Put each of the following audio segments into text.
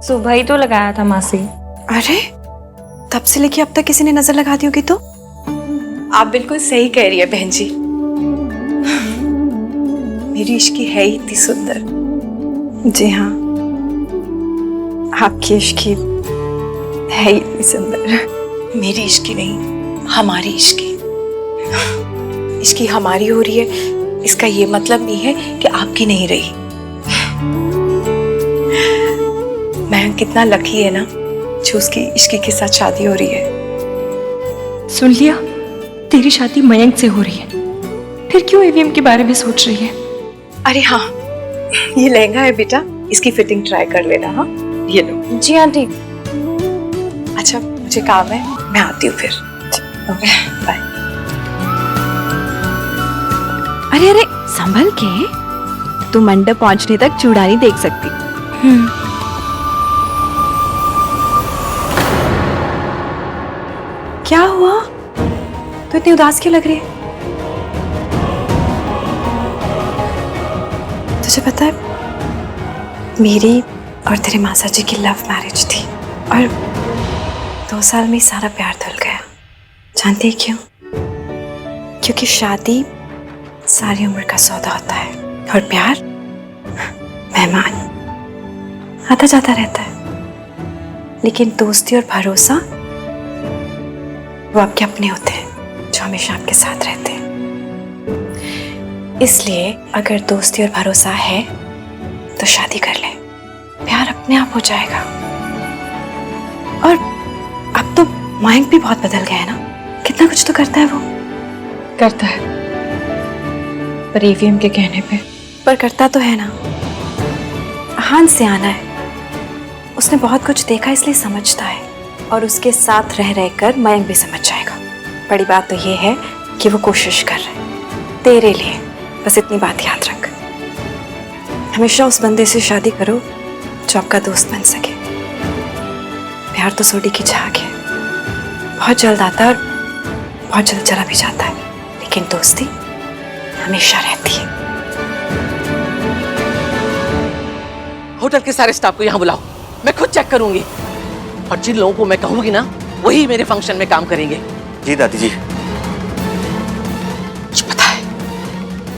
सुबह ही तो लगाया था मासी। अरे तब से लेके अब तक किसी ने नजर लगा दी होगी तो? आप बिल्कुल सही कह रही है बहन जी। मेरी इश्की है ही इतनी सुंदर। जी हाँ, आपकी इश्की है ही इतनी सुंदर। मेरी इश्की नहीं, हमारी इश्की। इश्की हमारी हो रही है, इसका ये मतलब नहीं है कि आपकी नहीं रही। मैं कितना लकी है ना जो उसकी इश्की के साथ शादी हो रही है। सुन लिया, तेरी शादी मयंक से हो रही है, फिर क्यों ईवीएम के बारे में सोच रही है? अरे हाँ, ये लहंगा है बेटा, इसकी फिटिंग ट्राई कर लेना। हाँ ये लो। जी आंटी। अच्छा मुझे काम है, मैं आती हूँ फिर। Okay bye. अरे अरे संभल के, तू मंडप पहुंचने तक चूड़ा नहीं देख सकती। क्या हुआ? तो इतनी उदास क्यों लग रही है? तुझे पता है, मेरी और तेरे मासा जी की लव मैरिज थी और 2 साल में सारा प्यार धुल गया। जानती है क्यों? क्योंकि शादी सारी उम्र का सौदा होता है और प्यार मेहमान, आता जाता रहता है। लेकिन दोस्ती और भरोसा वो आपके अपने होते हैं जो हमेशा आपके साथ रहते हैं। इसलिए अगर दोस्ती और भरोसा है तो शादी कर ले, प्यार अपने आप हो जाएगा। और अब तो मयंक भी बहुत बदल गया है ना, कितना कुछ तो करता है वो। करता है, पर ईवीएम के कहने पे। पर करता तो है ना। हान से आना है, उसने बहुत कुछ देखा इसलिए समझता है, और उसके साथ रह रहकर मयंक भी समझ जाएगा। बड़ी बात तो ये है कि वो कोशिश कर रहा है तेरे लिए। बस इतनी बात याद रख, हमेशा उस बंदे से शादी करो जो आपका दोस्त बन सके। प्यार तो सोडी की झाग है, बहुत जल्द आता है और बहुत जल्द चला भी जाता है, लेकिन दोस्ती हमेशा रहती है। होटल के सारे स्टाफ को यहाँ बुलाओ, मैं खुद चेक करूंगी, और जिन लोगों को मैं कहूंगी ना वही मेरे फंक्शन में काम करेंगे। जी दादी जी।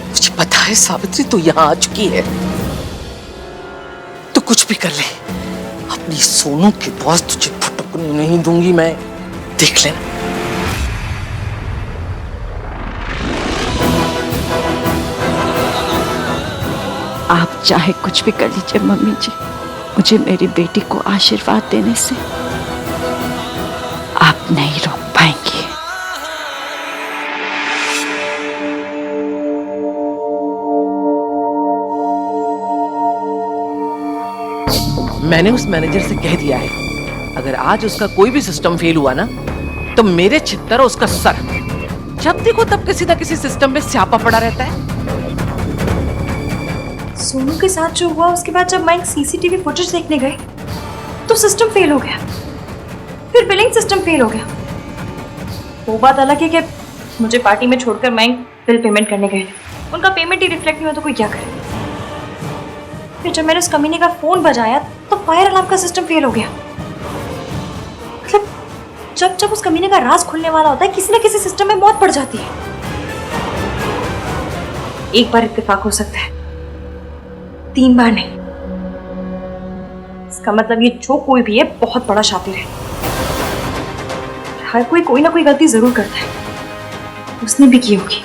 मुझे पता है सावित्री तू यहाँ आ चुकी है, तो कुछ भी कर ले, अपनी सोनू के पास तुझे फटकने नहीं दूंगी मैं, देख लेना। आप चाहे कुछ भी कर लीजिए मम्मी जी, मुझे मेरी बेटी को आशीर्वाद देने से आप नहीं रोक पाएंगी। मैंने उस मैनेजर से कह दिया है, अगर आज उसका कोई भी सिस्टम फेल हुआ ना तो मेरे छित्तर और उसका सर। जब देखो तब किसी न किसी सिस्टम में स्यापा पड़ा रहता है। सोनू के साथ जो हुआ उसके बाद जब मयंक सीसीटीवी फुटेज देखने गए तो सिस्टम फेल हो गया, फिर बिलिंग सिस्टम फेल हो गया। वो बात अलग है कि मुझे पार्टी में छोड़कर मयंक बिल पेमेंट करने गए थे, उनका पेमेंट ही रिफ्लेक्ट नहीं हुआ तो कोई क्या करे। फिर जब मैंने उस कमीने का फोन बजाया तो फायर अलार्म का सिस्टम फेल हो गया। मतलब जब जब उस कमीने का राज खुलने वाला होता है किसी न किसी सिस्टम में मौत पड़ जाती है। एक बार इत्तेफाक हो सकता है, 3 बार नहीं। इसका मतलब ये जो कोई भी है बहुत बड़ा शातिर है। हर कोई ना कोई गलती जरूर करता है, उसने भी की होगी।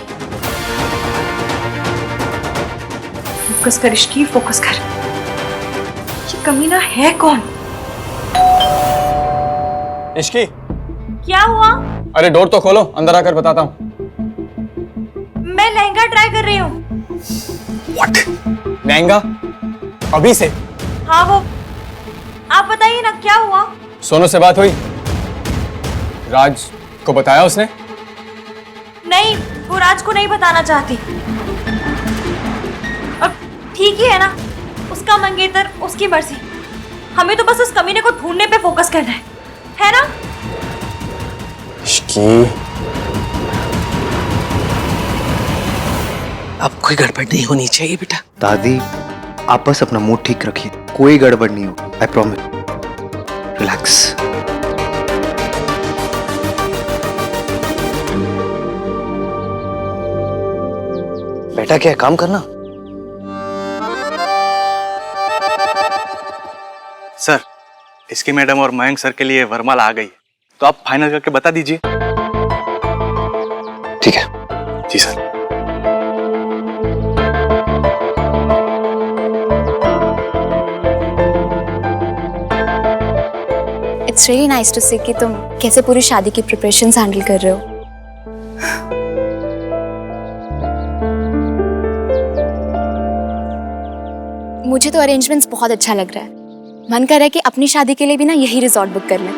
फोकस कर इश्की, फोकस कर। ये कमीना है कौन? इश्की, क्या हुआ? अरे डोर तो खोलो, अंदर आकर बताता हूँ। मैं लहंगा ट्राई कर रही हूँ। What? लहंगा? अभी से? हाँ वो, आप बताइए ना क्या हुआ? सोनू से बात हुई? राज को बताया उसने? नहीं, वो राज को नहीं बताना चाहती। अब ठीक ही है ना, उसका मंगेतर उसकी मर्जी। हमें तो बस उस कमीने को ढूंढने पे फोकस करना है ना? इश्की, अब कोई गड़बड़ नहीं होनी चाहिए बेटा। दादी आप बस अपना मूड ठीक रखिए, कोई गड़बड़ नहीं हो, आई प्रॉमिस। रिलैक्स। बेटा क्या है, काम करना। सर, इसकी मैडम और मयंक सर के लिए वरमाला आ गई है, तो आप फाइनल करके बता दीजिए। ठीक है। जी sir. It's really nice to see कि तुम कैसे पूरी शादी की प्रिपरेशंस हैंडल कर रहे हो। मुझे तो अरेंजमेंट्स बहुत अच्छा लग रहा है। मन कर रहा है कि अपनी शादी के लिए भी ना यही रिजॉर्ट बुक कर लें।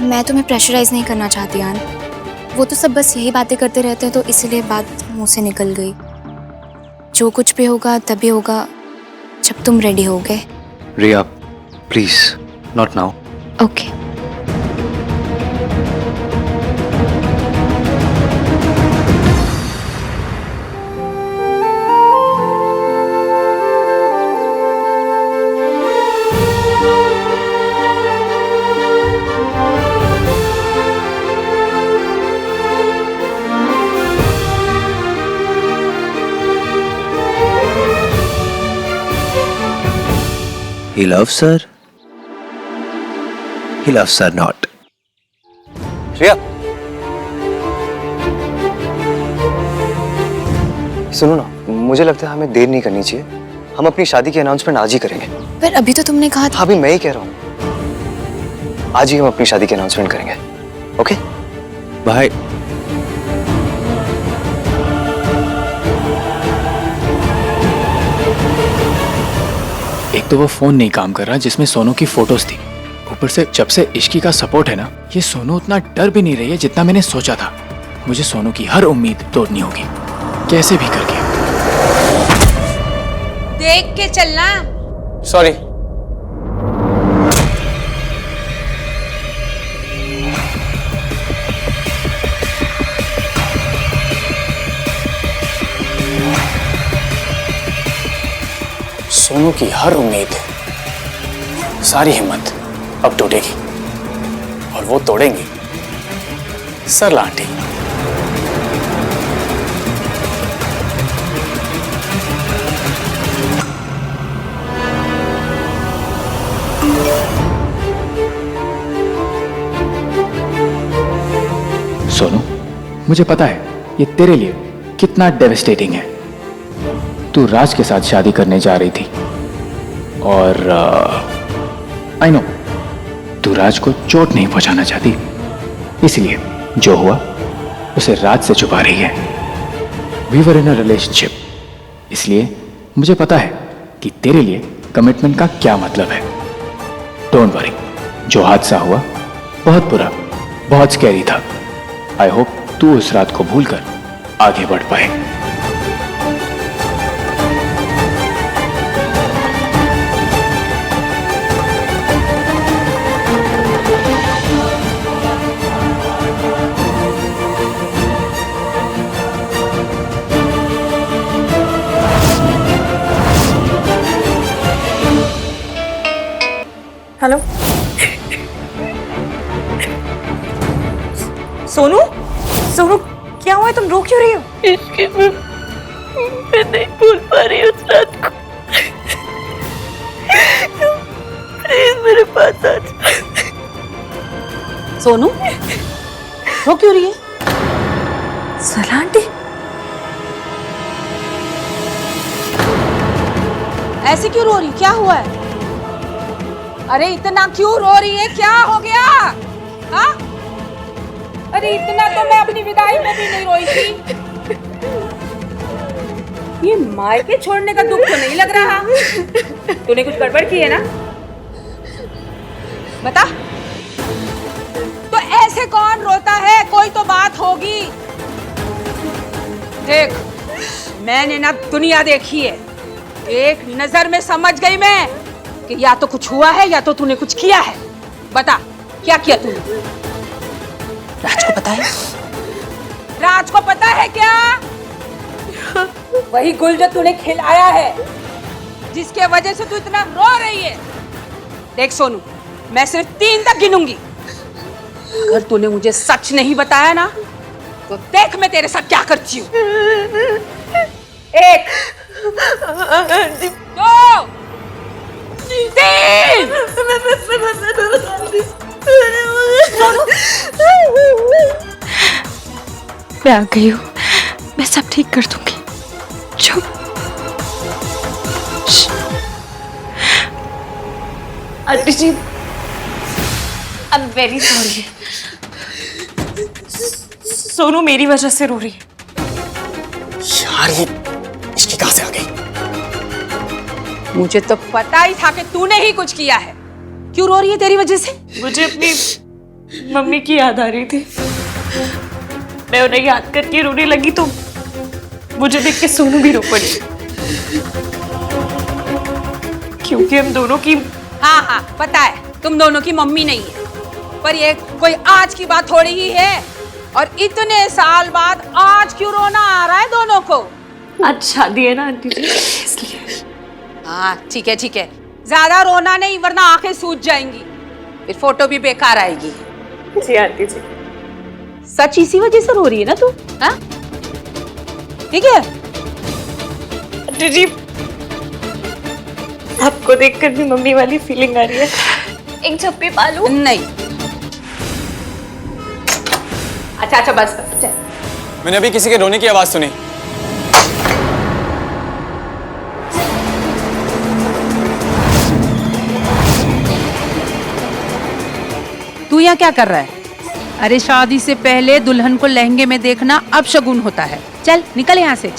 मैं तुम्हें प्रेशराइज नहीं करना चाहती आन, वो तो सब बस यही बातें करते रहते हैं, तो इसीलिए बात मुंह से निकल गई। जो कुछ भी होगा तभी होगा जब तुम रेडी होगे। Riya please, not now. Okay. He loves her. He loves her not. Riya, सुनो ना, मुझे लगता है हमें देर नहीं करनी चाहिए। हम अपनी शादी की अनाउंसमेंट आज ही करेंगे। पर अभी तो तुमने कहा था। अभी मैं ही कह रहा हूँ, आज ही हम अपनी शादी की अनाउंसमेंट करेंगे। Okay bye. एक तो वो फोन नहीं काम कर रहा जिसमें सोनू की फोटोज थी, ऊपर से जब से इश्की का सपोर्ट है ना, ये सोनू उतना डर भी नहीं रही है जितना मैंने सोचा था। मुझे सोनू की हर उम्मीद तोड़नी होगी, कैसे भी करके। देख के चलना। सॉरी। सोनू की हर उम्मीद, सारी हिम्मत अब टूटेगी और वो तोड़ेंगी सरला आंटी। सोनू, मुझे पता है ये तेरे लिए कितना डेविस्टेटिंग है। तू राज के साथ शादी करने जा रही थी और आई नो तू राज को चोट नहीं पहुंचाना चाहती, इसलिए जो हुआ उसे राज से छुपा रही है। We were in a relationship, इसलिए मुझे पता है कि तेरे लिए कमिटमेंट का क्या मतलब है। डोंट वरी, जो हादसा हुआ बहुत बुरा, बहुत स्कैरी था। आई होप तू उस रात को भूलकर आगे बढ़ पाए। हेलो सोनू, सोनू क्या हुआ है? तुम रो क्यों रही हो? इसके मैं नहीं भूल पा रही उस रात को। प्लीज मेरे पास आ जा। सोनू रो क्यों रही है? सरला आंटी, ऐसे क्यों रो रही? क्या हुआ है? अरे इतना क्यों रो रही है? क्या हो गया? हाँ? अरे इतना तो मैं अपनी विदाई में भी नहीं रोई थी। ये मायके छोड़ने का दुख तो नहीं लग रहा। तूने कुछ गड़बड़ की है ना? बता। तो ऐसे कौन रोता है? कोई तो बात होगी। देख, मैंने ना दुनिया देखी है, एक नजर में समझ गई मैं कि या तो कुछ हुआ है या तो तूने कुछ किया है। बता, क्या किया तूने? राज को पता है? राज को पता है क्या? वही गुल जो तूने खिलाया है, जिसके वजह से तू इतना रो रही है। देख सोनू, मैं सिर्फ 3 तक गिनूंगी। अगर तूने मुझे सच नहीं बताया ना तो देख मैं तेरे साथ क्या करती हूँ। 1 2 3। मैं आ गई हूँ, मैं सब ठीक कर दूंगी। चुप। आंटी जी, I am very sorry. Sonu मेरी वजह से रो रही है। यार ये इसकी कहां से आ गई? मुझे तो पता ही था कि तूने ही कुछ किया है। क्यों रो रही है तेरी वजह से? मुझे अपनी मम्मी की याद आ रही थी। मैं उन्हें याद करके रोने लगी तो मुझे देख के सोनू भी रो पड़ी। क्योंकि हम दोनों की हाँ पता है तुम दोनों की मम्मी नहीं है, पर ये कोई आज की बात थोड़ी ही है। और इतने साल बाद आज क्यों रोना आ रहा है दोनों को? आज शादी है ना आंटी जी, इसलिए। हाँ ठीक है, ज्यादा रोना नहीं वरना आंखें सूज जाएंगी, फिर फोटो भी बेकार आएगी। जी आंटी जी। सच इसी वजह से रो रही है ना तू? हाँ ठीक है आंटी जी, आपको देखकर भी मम्मी वाली फीलिंग आ रही है। एक झप्पी पालू? नहीं। अच्छा बस चल। मैंने अभी किसी के रोने की आवाज सुनी। तू यहाँ क्या कर रहा है? अरे शादी से पहले दुल्हन को लहंगे में देखना अब शगुन होता है। चल निकल यहाँ से,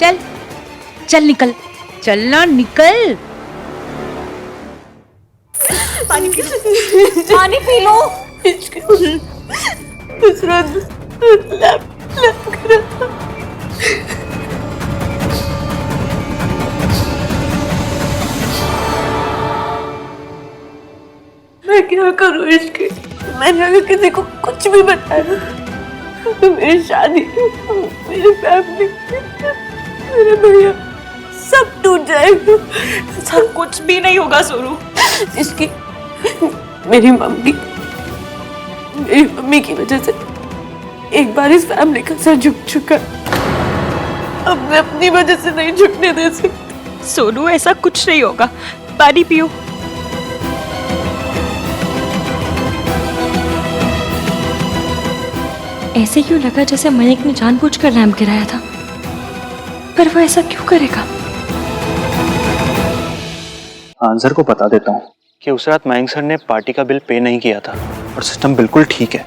चल निकल, चलना निकल। पानी पी लो। मैं क्या करूँ इसके? मैंने अगर किसी को कुछ भी बताया तो मेरी शादी, मेरी फैमिली, मेरे भैया सब टूट जाएगा। सब कुछ भी नहीं होगा सोनू। इसकी मेरी मम्मी की वजह से एक बार इस फैमिली का सर झुक चुका, अब मैं अपनी वजह से नहीं झुकने दे सकती। सोनू ऐसा कुछ नहीं होगा, पानी पियो। ऐसे क्यों लगा जैसे मयंक ने जानबूझकर लैंप गिराया था, पर वो ऐसा क्यों करेगा? आंसर को बता देता हूँ कि उस रात मयंक सर ने पार्टी का बिल पे नहीं किया था और सिस्टम बिल्कुल ठीक है।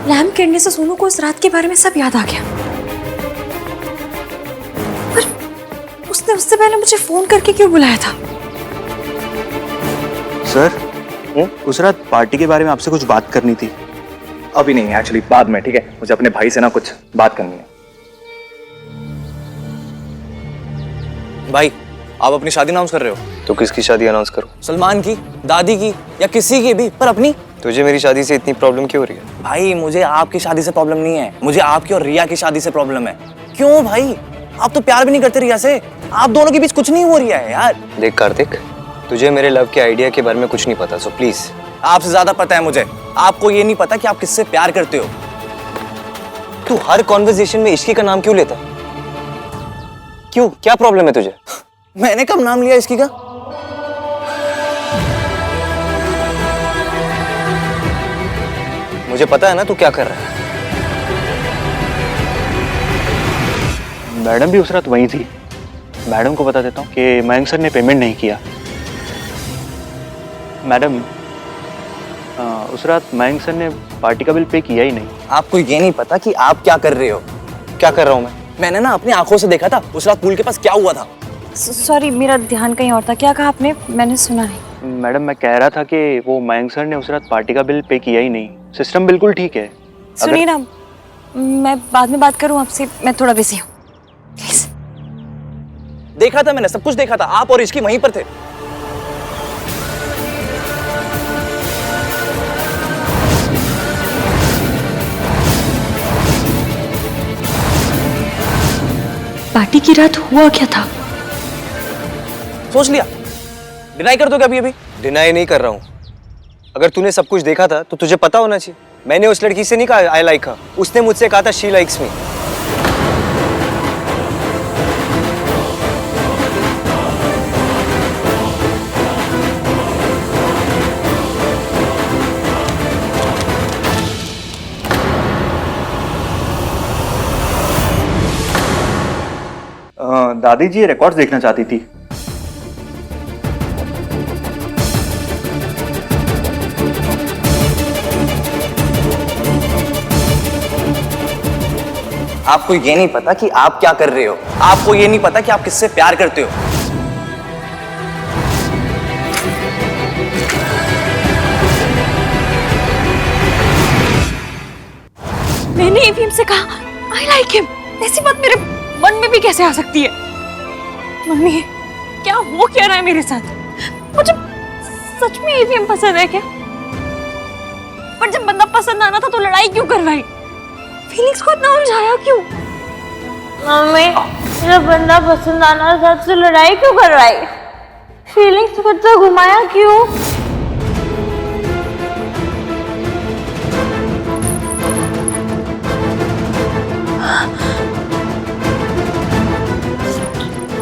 लैंप गिरने से सोनू को उस रात के बारे में सब याद आ गया, पर उसने उससे पहले मुझे फोन करके क्यों बुलाया था? सर, उस रात पार्टी के बारे में आपसे कुछ बात करनी थी। अभी नहीं, एक्चुअली बाद में, ठीक है? मुझे अपने भाई से ना कुछ बात करनी है। भाई, आप अपनी शादी अनाउंस कर रहे हो? तो किसकी शादी अनाउंस करूं? सलमान की, दादी की या किसी की भी, पर अपनी। तुझे मेरी शादी से इतनी प्रॉब्लम क्यों हो रही है? भाई मुझे आपकी शादी से प्रॉब्लम नहीं है, मुझे आपकी और रिया की शादी से प्रॉब्लम है। क्यों भाई? आप तो प्यार भी नहीं करते रिया से, आप दोनों के बीच कुछ नहीं हो रहा है यार। देख कार्तिक, तुझे मेरे लव के आइडिया के बारे में कुछ नहीं पता, सो प्लीज। आपसे ज्यादा पता है मुझे। आपको ये नहीं पता कि आप किससे प्यार करते हो। तू हर कॉन्वर्सेशन में इश्की का नाम क्यों लेता? क्यों, क्या प्रॉब्लम है तुझे? मैंने कब नाम लिया इसकी का? मुझे पता है ना तू क्या कर रहा है। मैडम भी उस रात वहीं थी। मैडम को बता देता हूँ कि मयंक सर ने पेमेंट नहीं किया। मैडम, उस रात मयंक सर ने पार्टी का बिल पे किया ही नहीं। आपको ये नहीं पता कि आप क्या कर रहे हो? क्या कर रहा हूँ मैं? मैंने ना अपनी आंखों से देखा था उस रात पूल के पास क्या हुआ था। सॉरी, मेरा ध्यान कहीं और था। क्या कहा आपने? मैंने सुना नहीं। मैडम, मैं कह रहा था कि वो मयंक सर ने उस रात पार्टी का बिल पे किया ही नहीं। सिस्टम बिल्कुल ठीक है। सुनिए ना, मैं बाद में बात करूं आपसे, मैं थोड़ा बिजी हूँ, प्लीज। देखा था मैंने, सब कुछ देखा था। आप और इसकी वहीं पर थे। पार्टी की रात हुआ क्या था? सोच लिया? डिनाई कर दोगे अभी अभी? डिनाई नहीं कर रहा हूँ। अगर तूने सब कुछ देखा था तो तुझे पता होना चाहिए। मैंने उस लड़की से नहीं कहा आई लाइक हर, उसने मुझसे कहा था शी लाइक्स मी। दादी जी ये रिकॉर्ड्स देखना चाहती थी। आपको ये नहीं पता कि आप क्या कर रहे हो, आपको ये नहीं पता कि आप किससे प्यार करते हो। मैंने ईवीएम से कहा आई लाइक हिम, ऐसी बात मेरे मन में भी कैसे आ सकती है? मम्मी क्या हो क्या रहा है मेरे साथ? मुझे सच में ईवीएम पसंद है क्या? पर जब बंदा पसंद आना था तो लड़ाई क्यों करवाई? फीलिंग्स को इतना उलझाया क्यों? मम्मी जब बंदा पसंद आना था तो लड़ाई क्यों करवाई? फीलिंग्स को तो घुमाया क्यों?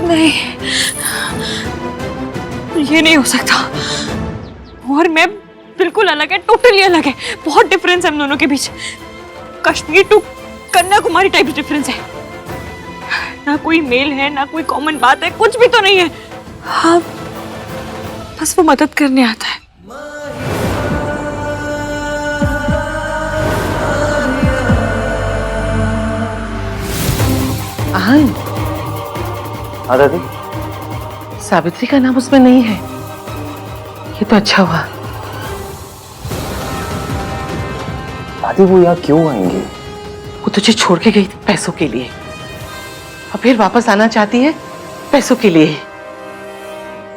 नहीं, ये नहीं हो सकता। और मैं बिल्कुल अलग है, टोटली अलग है। बहुत डिफरेंस है हम दोनों के बीच। Kashmir to Kanyakumari type difference है। ना कोई मेल है, ना कोई कॉमन बात है, कुछ भी तो नहीं है। हाँ, बस वो मदद करने आता है। हाँ दादी, सावित्री का नाम उसमें नहीं है, ये तो अच्छा हुआ। दादी वो यहाँ क्यों आएंगी? वो तुझे छोड़ के गई थी पैसों के लिए, और फिर वापस आना चाहती है पैसों के लिए।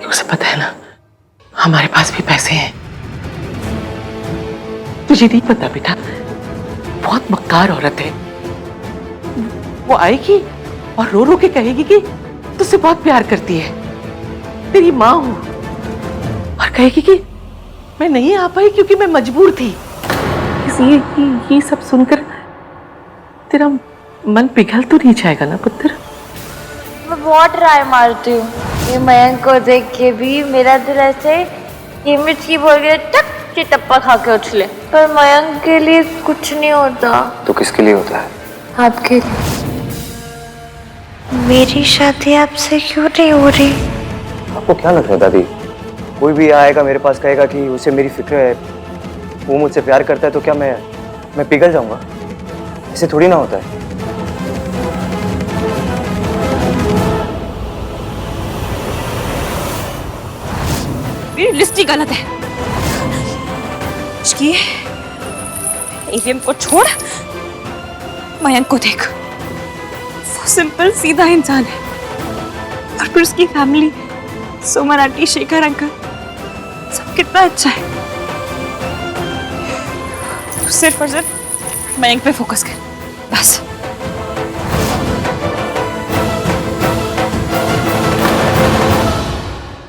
उसे पता है ना हमारे पास भी पैसे हैं। तुझे नहीं पता बेटा, बहुत मक्कार औरत है। वो आएगी और रो रो के कहेगी कि तुझसे बहुत प्यार करती है, तेरी माँ हूं, और कहेगी कि मैं नहीं आ पाई क्योंकि मैं मजबूर थी। ये सब सुनकर तेरा मन पिघल तो नहीं जाएगा ना पुत्र? मैं बहुत ट्राई मारती हूँ ये मयंक को देख के भी मेरा दिल ऐसे ये मिर्ची बोल के टक चिटप्पा खा के उछले, पर मयंक के लिए कुछ नहीं होता। तो किसके लिए होता है? आपके लिए। मेरी शादी आपसे क्यों नहीं हो रही? आपको क्या लग रहा है दादी, कोई भी आएगा मेरे पास कहेगा कि उसे मेरी फिक्र है, वो मुझसे प्यार करता है, तो क्या मैं पिघल जाऊंगा? ऐसे थोड़ी ना होता है। मेरी लिस्ट ही गलत है। ईवीएम को छोड़, मयंक को देख। वो सिंपल सीधा इंसान है, और फिर उसकी फैमिली, सुमन आंटी, शेखर अंकल, सब कितना अच्छा है। तू सिर्फ और सिर्फ मयंक पे फोकस कर बस।